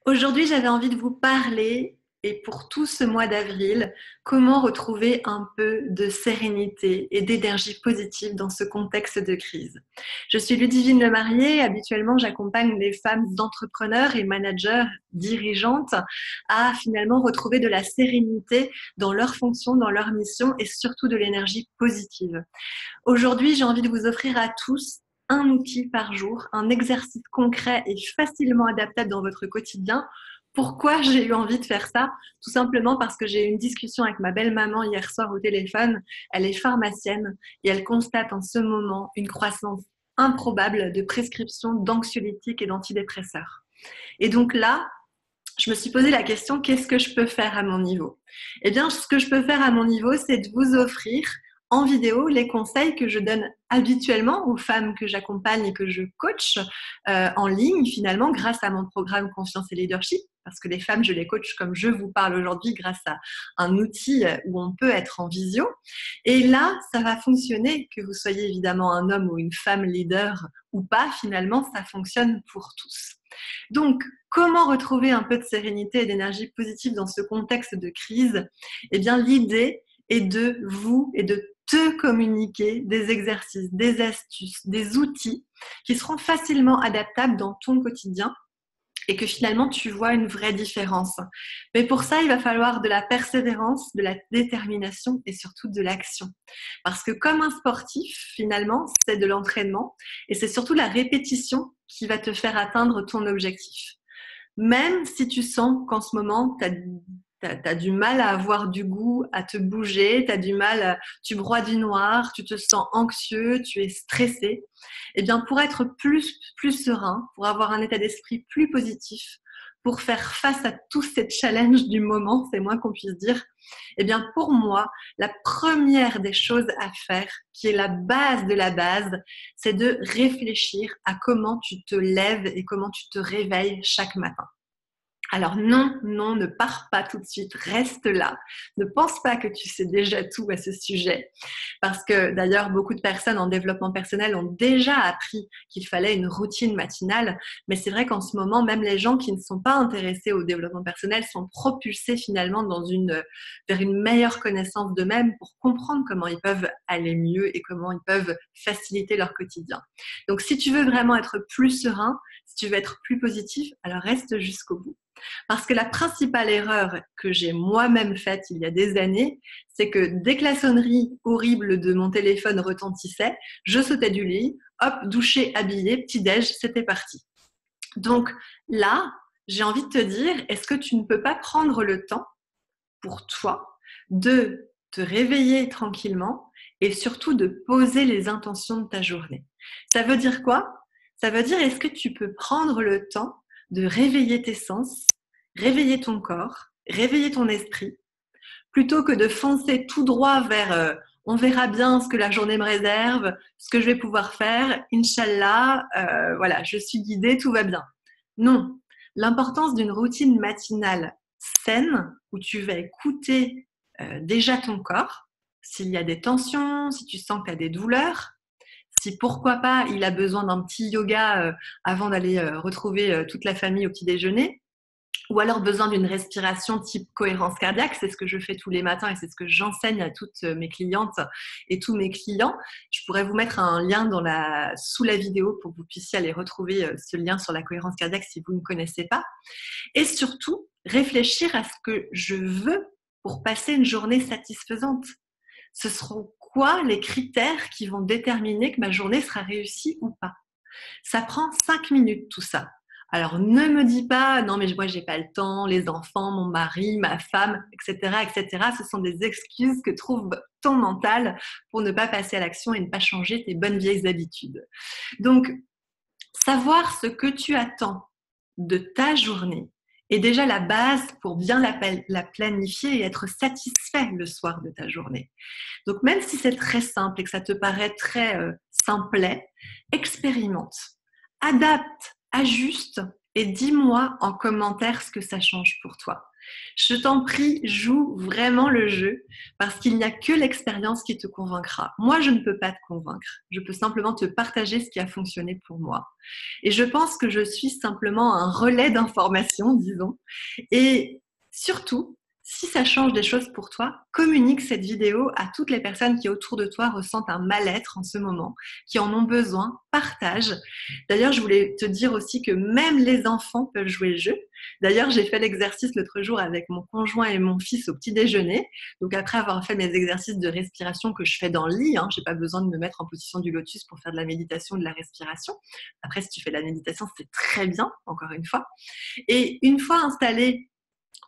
Aujourd'hui, j'avais envie de vous parler, et pour tout ce mois d'avril, comment retrouver un peu de sérénité et d'énergie positive dans ce contexte de crise. Je suis Ludivine Lemarié. Habituellement, j'accompagne les femmes entrepreneurs et managers dirigeantes à finalement retrouver de la sérénité dans leur fonction, dans leur mission et surtout de l'énergie positive. Aujourd'hui, j'ai envie de vous offrir à tous un outil par jour, un exercice concret et facilement adaptable dans votre quotidien. Pourquoi j'ai eu envie de faire ça? Tout simplement parce que j'ai eu une discussion avec ma belle-maman hier soir au téléphone. Elle est pharmacienne et elle constate en ce moment une croissance improbable de prescriptions d'anxiolytiques et d'antidépresseurs. Et donc là, je me suis posé la question, qu'est-ce que je peux faire à mon niveau? Eh bien, ce que je peux faire à mon niveau, c'est de vous offrir en vidéo les conseils que je donne habituellement aux femmes que j'accompagne et que je coach en ligne finalement grâce à mon programme Confiance et Leadership, parce que les femmes, je les coach comme je vous parle aujourd'hui grâce à un outil où on peut être en visio. Et là, ça va fonctionner, que vous soyez évidemment un homme ou une femme leader ou pas, finalement, ça fonctionne pour tous. Donc, comment retrouver un peu de sérénité et d'énergie positive dans ce contexte de crise? Eh bien, l'idée est de vous et de te communiquer des exercices, des astuces, des outils qui seront facilement adaptables dans ton quotidien et que finalement tu vois une vraie différence. Mais pour ça, il va falloir de la persévérance, de la détermination et surtout de l'action. Parce que comme un sportif, finalement, c'est de l'entraînement et c'est surtout la répétition qui va te faire atteindre ton objectif. Même si tu sens qu'en ce moment, tu as du mal à avoir du goût, à te bouger, tu broies du noir, tu te sens anxieux, tu es stressé, eh bien, pour être plus serein, pour avoir un état d'esprit plus positif, pour faire face à tous ces challenges du moment, c'est moins qu'on puisse dire, eh bien, pour moi, la première des choses à faire, qui est la base de la base, c'est de réfléchir à comment tu te lèves et comment tu te réveilles chaque matin. Alors non, non, ne pars pas tout de suite, reste là. Ne pense pas que tu sais déjà tout à ce sujet. Parce que d'ailleurs, beaucoup de personnes en développement personnel ont déjà appris qu'il fallait une routine matinale. Mais c'est vrai qu'en ce moment, même les gens qui ne sont pas intéressés au développement personnel sont propulsés finalement vers une meilleure connaissance d'eux-mêmes pour comprendre comment ils peuvent aller mieux et comment ils peuvent faciliter leur quotidien. Donc si tu veux vraiment être plus serein, si tu veux être plus positif, alors reste jusqu'au bout. Parce que la principale erreur que j'ai moi-même faite il y a des années, c'est que dès que la sonnerie horrible de mon téléphone retentissait, je sautais du lit, hop, douché, habillé, petit-déj, c'était parti. Donc là, j'ai envie de te dire, est-ce que tu ne peux pas prendre le temps pour toi de te réveiller tranquillement et surtout de poser les intentions de ta journée? Ça veut dire quoi? Ça veut dire, est-ce que tu peux prendre le temps de réveiller tes sens, réveiller ton corps, réveiller ton esprit, plutôt que de foncer tout droit vers on verra bien ce que la journée me réserve, ce que je vais pouvoir faire, Inch'Allah, voilà, je suis guidée, tout va bien. Non, l'importance d'une routine matinale saine où tu vas écouter déjà ton corps, s'il y a des tensions, si tu sens que tu as des douleurs, si pourquoi pas il a besoin d'un petit yoga avant d'aller retrouver toute la famille au petit déjeuner, ou alors besoin d'une respiration type cohérence cardiaque, c'est ce que je fais tous les matins et c'est ce que j'enseigne à toutes mes clientes et tous mes clients. Je pourrais vous mettre un lien sous la vidéo pour que vous puissiez aller retrouver ce lien sur la cohérence cardiaque si vous ne connaissez pas. Et surtout, réfléchir à ce que je veux pour passer une journée satisfaisante. Ce seront quoi les critères qui vont déterminer que ma journée sera réussie ou pas? Ça prend 5 minutes tout ça. Alors ne me dis pas non mais moi j'ai pas le temps, les enfants, mon mari, ma femme, etc., etc. Ce sont des excuses que trouve ton mental pour ne pas passer à l'action et ne pas changer tes bonnes vieilles habitudes. Donc savoir ce que tu attends de ta journée est déjà la base pour bien la planifier et être satisfait le soir de ta journée. Donc même si c'est très simple et que ça te paraît très simplet, expérimente, adapte, ajuste et dis-moi en commentaire ce que ça change pour toi. Je t'en prie, joue vraiment le jeu parce qu'il n'y a que l'expérience qui te convaincra. Moi, je ne peux pas te convaincre. Je peux simplement te partager ce qui a fonctionné pour moi. Et je pense que je suis simplement un relais d'information, disons. Et surtout, si ça change des choses pour toi, communique cette vidéo à toutes les personnes qui autour de toi ressentent un mal-être en ce moment, qui en ont besoin, partage. D'ailleurs, je voulais te dire aussi que même les enfants peuvent jouer le jeu. D'ailleurs, j'ai fait l'exercice l'autre jour avec mon conjoint et mon fils au petit déjeuner. Donc après avoir fait mes exercices de respiration que je fais dans le lit, je n'ai pas besoin de me mettre en position du lotus pour faire de la méditation, de la respiration. Après, si tu fais de la méditation, c'est très bien, encore une fois. Et une fois installés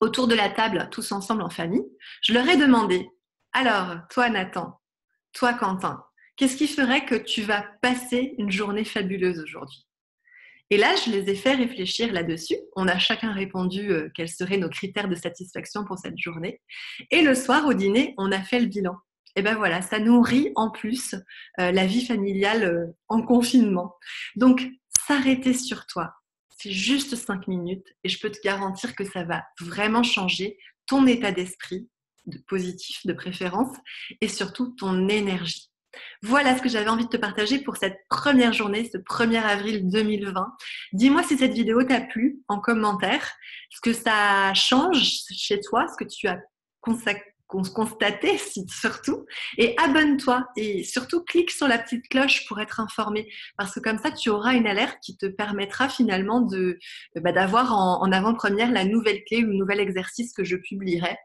autour de la table, tous ensemble en famille, je leur ai demandé, alors, toi Nathan, toi Quentin, qu'est-ce qui ferait que tu vas passer une journée fabuleuse aujourd'hui? Et là, je les ai fait réfléchir là-dessus. On a chacun répondu quels seraient nos critères de satisfaction pour cette journée. Et le soir, au dîner, on a fait le bilan. Et ben voilà, ça nourrit en plus la vie familiale en confinement. Donc, s'arrêter sur toi, c'est juste 5 minutes et je peux te garantir que ça va vraiment changer ton état d'esprit, de positif de préférence, et surtout ton énergie. Voilà ce que j'avais envie de te partager pour cette première journée, ce 1er avril 2020. Dis-moi si cette vidéo t'a plu en commentaire, ce que ça change chez toi, ce que tu as constaté surtout. Et abonne-toi et surtout clique sur la petite cloche pour être informé parce que comme ça, tu auras une alerte qui te permettra finalement d'avoir en avant-première la nouvelle clé ou le nouvel exercice que je publierai.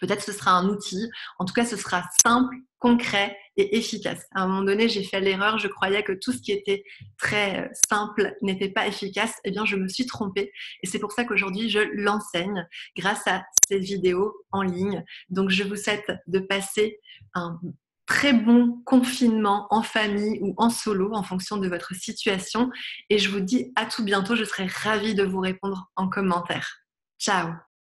Peut-être ce sera un outil. En tout cas, ce sera simple, concret et efficace. À un moment donné, j'ai fait l'erreur. Je croyais que tout ce qui était très simple n'était pas efficace. Eh bien, je me suis trompée. Et c'est pour ça qu'aujourd'hui, je l'enseigne grâce à ces vidéos en ligne. Donc, je vous souhaite de passer un très bon confinement en famille ou en solo en fonction de votre situation. Et je vous dis à tout bientôt. Je serai ravie de vous répondre en commentaire. Ciao!